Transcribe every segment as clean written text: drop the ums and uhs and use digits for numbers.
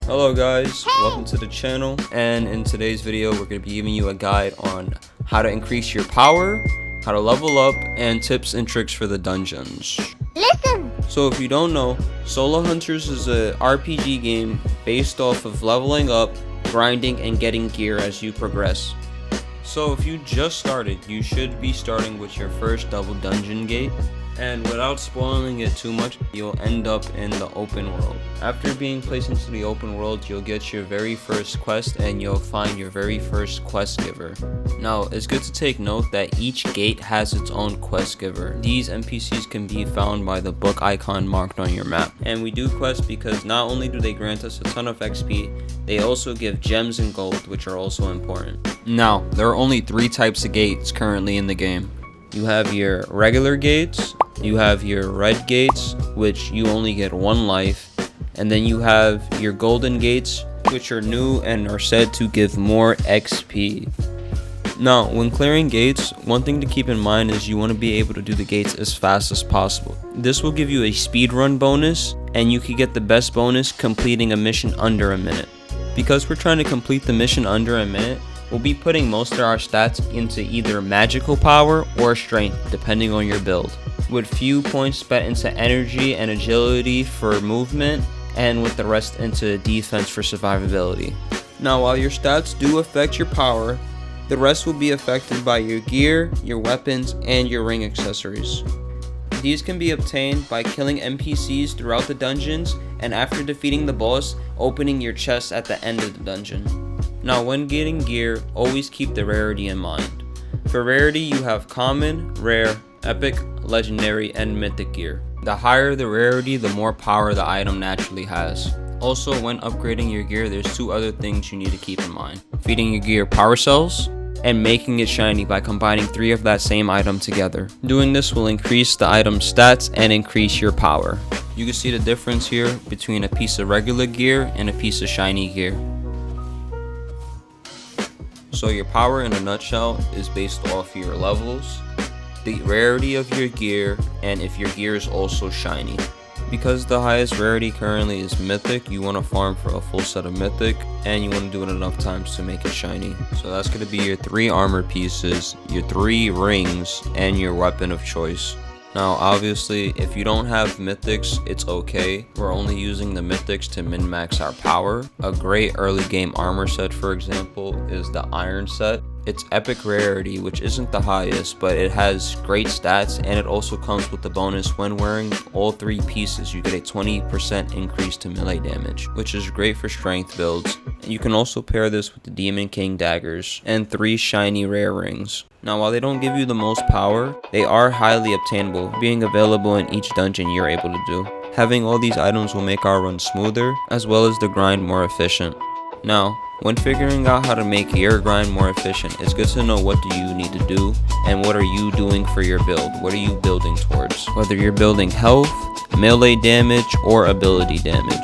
Hello guys, welcome to the channel, and in today's video we're going to be giving you a guide on how to increase your power, how to level up, and tips and tricks for the dungeons. Listen! So if you don't know, Solo Hunters is a RPG game based off of leveling up, grinding, and getting gear as you progress. So if you just started, you should be starting with your first double dungeon gate. And without spoiling it too much, you'll end up in the open world. After being placed into the open world, you'll get your very first quest and you'll find your very first quest giver. Now, it's good to take note that each gate has its own quest giver. These NPCs can be found by the book icon marked on your map. And we do quests because not only do they grant us a ton of XP, they also give gems and gold, which are also important. Now, there are only 3 types of gates currently in the game. You have your regular gates, you have your red gates, which you only get 1 life, and then you have your golden gates, which are new and are said to give more XP. Now, when clearing gates, one thing to keep in mind is you want to be able to do the gates as fast as possible. This will give you a speedrun bonus, and you can get the best bonus completing a mission under a minute. Because we're trying to complete the mission under a minute, we'll be putting most of our stats into either magical power or strength, depending on your build, with few points spent into energy and agility for movement, and with the rest into defense for survivability. Now, while your stats do affect your power, the rest will be affected by your gear, your weapons, and your ring accessories. These can be obtained by killing NPCs throughout the dungeons, and after defeating the boss, opening your chest at the end of the dungeon. Now, when getting gear, always keep the rarity in mind. For rarity, you have common, rare, epic, legendary, and mythic gear. The higher the rarity, the more power the item naturally has. Also, when upgrading your gear, there's 2 other things you need to keep in mind. Feeding your gear power cells, and making it shiny by combining 3 of that same item together. Doing this will increase the item's stats and increase your power. You can see the difference here between a piece of regular gear and a piece of shiny gear. So your power in a nutshell is based off your levels, the rarity of your gear, and if your gear is also shiny. Because the highest rarity currently is mythic, you want to farm for a full set of mythic, and you want to do it enough times to make it shiny. So that's going to be your 3 armor pieces, your 3 rings, and your weapon of choice. Now, obviously, if you don't have mythics, it's okay. We're only using the mythics to min-max our power. A great early game armor set, for example, is the iron set. It's epic rarity, which isn't the highest, but it has great stats, and it also comes with the bonus when wearing all 3 pieces. You get a 20% increase to melee damage, which is great for strength builds. And you can also pair this with the Demon King daggers and 3 shiny rare rings. Now, while they don't give you the most power, they are highly obtainable, being available in each dungeon you're able to do. Having all these items will make our run smoother, as well as the grind more efficient. Now, when figuring out how to make your grind more efficient, it's good to know what do you need to do and what are you doing for your build. What are you building towards? Whether you're building health, melee damage, or ability damage.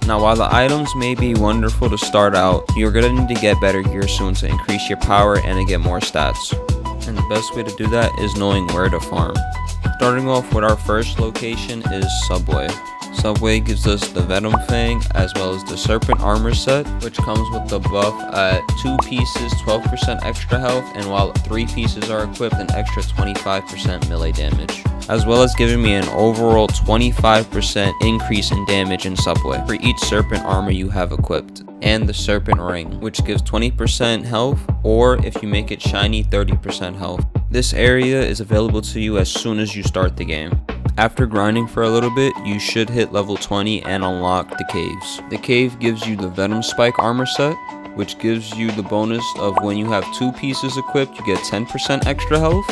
Now, while the items may be wonderful to start out, you're going to need to get better gear soon to increase your power and to get more stats. And the best way to do that is knowing where to farm. Starting off with our first location is Subway. Subway gives us the Venom Fang as well as the Serpent Armor set, which comes with the buff at 2 pieces 12% extra health, and while 3 pieces are equipped, an extra 25% melee damage, as well as giving me an overall 25% increase in damage in Subway for each Serpent Armor you have equipped, and the Serpent Ring, which gives 20% health, or if you make it shiny, 30% health. This area is available to you as soon as you start the game. After grinding for a little bit, you should hit level 20 and unlock the caves. The cave gives you the Venom Spike armor set, which gives you the bonus of when you have 2 pieces equipped, you get 10% extra health.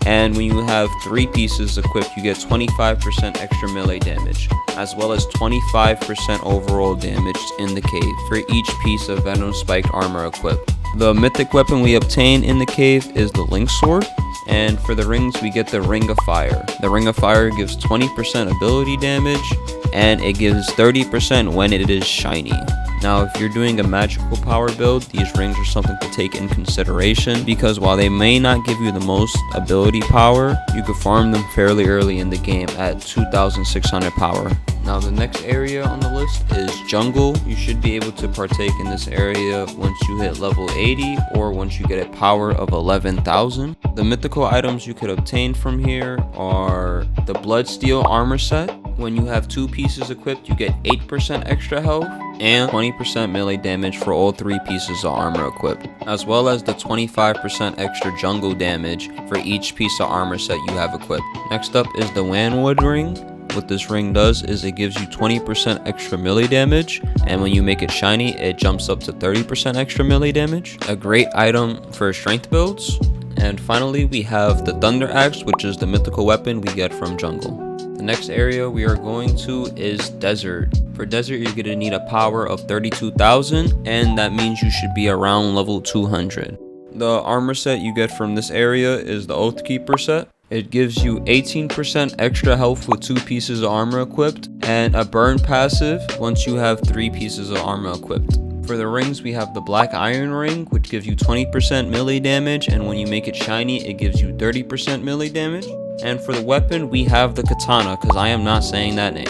And when you have 3 pieces equipped, you get 25% extra melee damage, as well as 25% overall damage in the cave for each piece of Venom Spiked armor equipped. The mythic weapon we obtain in the cave is the Link Sword, and for the rings we get the Ring of Fire. The Ring of Fire gives 20% ability damage, and it gives 30% when it is shiny. Now, if you're doing a magical power build, these rings are something to take in consideration, because while they may not give you the most ability power, you can farm them fairly early in the game at 2600 power. Now, the next area on the list is jungle. You should be able to partake in this area once you hit level 80 or once you get a power of 11,000. The mythical items you could obtain from here are the Bloodsteel armor set. When you have 2 pieces equipped, you get 8% extra health and 20% melee damage for all 3 pieces of armor equipped, as well as the 25% extra jungle damage for each piece of armor set you have equipped. Next up is the Wanwood ring. What this ring does is it gives you 20% extra melee damage, and when you make it shiny, it jumps up to 30% extra melee damage. A great item for strength builds. And finally, we have the Thunder Axe, which is the mythical weapon we get from jungle. The next area we are going to is desert. For desert, you're going to need a power of 32,000, and that means you should be around level 200. The armor set you get from this area is the Oathkeeper set. It gives you 18% extra health with 2 pieces of armor equipped, and a burn passive once you have 3 pieces of armor equipped. For the rings, we have the Black Iron ring, which gives you 20% melee damage, and when you make it shiny, it gives you 30% melee damage. And for the weapon, we have the Katana, because I am not saying that name.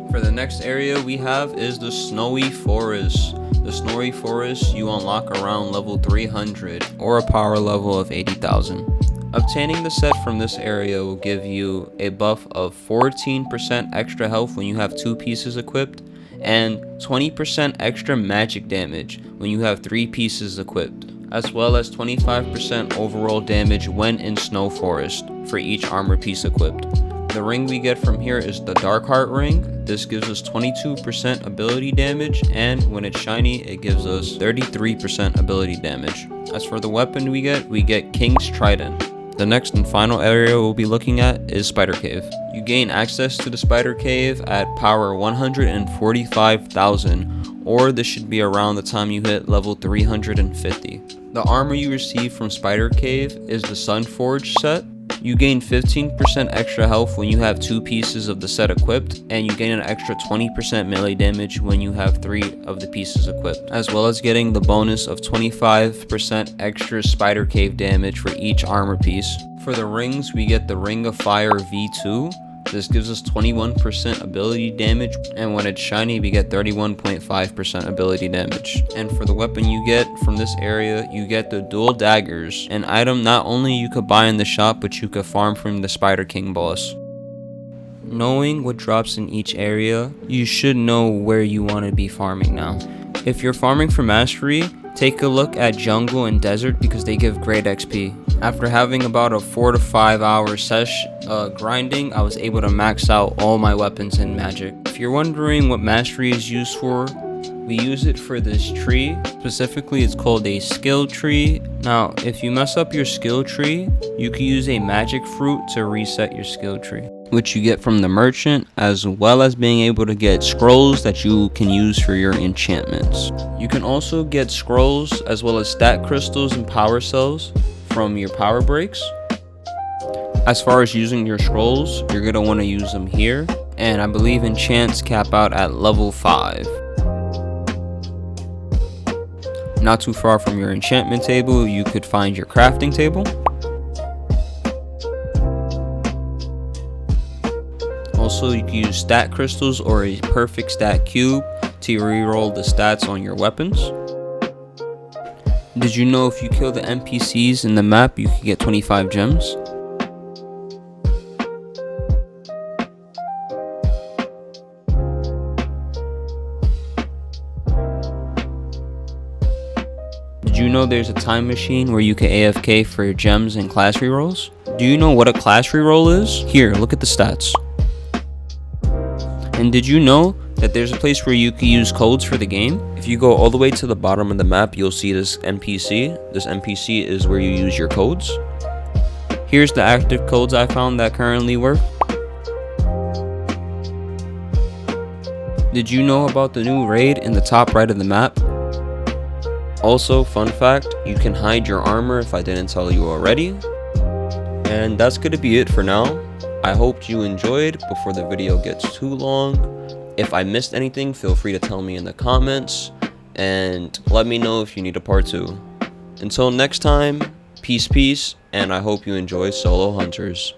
For the next area we have is the Snowy Forest. The Snowy Forest you unlock around level 300 or a power level of 80,000. Obtaining the set from this area will give you a buff of 14% extra health when you have 2 pieces equipped, and 20% extra magic damage when you have 3 pieces equipped, as well as 25% overall damage when in Snow Forest for each armor piece equipped. The ring we get from here is the Darkheart ring. This gives us 22% ability damage, and when it's shiny, it gives us 33% ability damage. As for the weapon we get King's Trident. The next and final area we'll be looking at is Spider Cave. You gain access to the Spider Cave at power 145,000, or this should be around the time you hit level 350. The armor you receive from Spider Cave is the Sunforge set. You gain 15% extra health when you have 2 pieces of the set equipped, and you gain an extra 20% melee damage when you have 3 of the pieces equipped, as well as getting the bonus of 25% extra Spider Cave damage for each armor piece. For the rings, we get the Ring of Fire V2. This gives us 21% ability damage, and when it's shiny, we get 31.5% ability damage. And for the weapon you get from this area, you get the Dual Daggers, an item not only you could buy in the shop, but you could farm from the Spider King boss. Knowing what drops in each area, you should know where you want to be farming now. If you're farming for mastery, take a look at jungle and desert because they give great XP. After having about a 4 to 5 hour sesh grinding, I was able to max out all my weapons in magic. If you're wondering what mastery is used for, we use it for this tree. Specifically, it's called a skill tree. Now, if you mess up your skill tree, you can use a magic fruit to reset your skill tree, which you get from the merchant, as well as being able to get scrolls that you can use for your enchantments. You can also get scrolls as well as stat crystals and power cells from your power breaks. As far as using your scrolls, you're going to want to use them here, and I believe enchants cap out at level 5. Not too far from your enchantment table, you could find your crafting table. Also, you can use stat crystals or a perfect stat cube to reroll the stats on your weapons. Did you know if you kill the NPCs in the map, you can get 25 gems? Did you know there's a time machine where you can AFK for gems and class rerolls? Do you know what a class reroll is? Here, look at the stats. And did you know that there's a place where you can use codes for the game? If you go all the way to the bottom of the map, you'll see this NPC. This NPC is where you use your codes. Here's the active codes I found that currently work. Did you know about the new raid in the top right of the map? Also, fun fact, you can hide your armor if I didn't tell you already. And that's gonna be it for now. I hope you enjoyed before the video gets too long. If I missed anything, feel free to tell me in the comments. and let me know if you need a part 2. Until next time, peace, and I hope you enjoy Solo Hunters.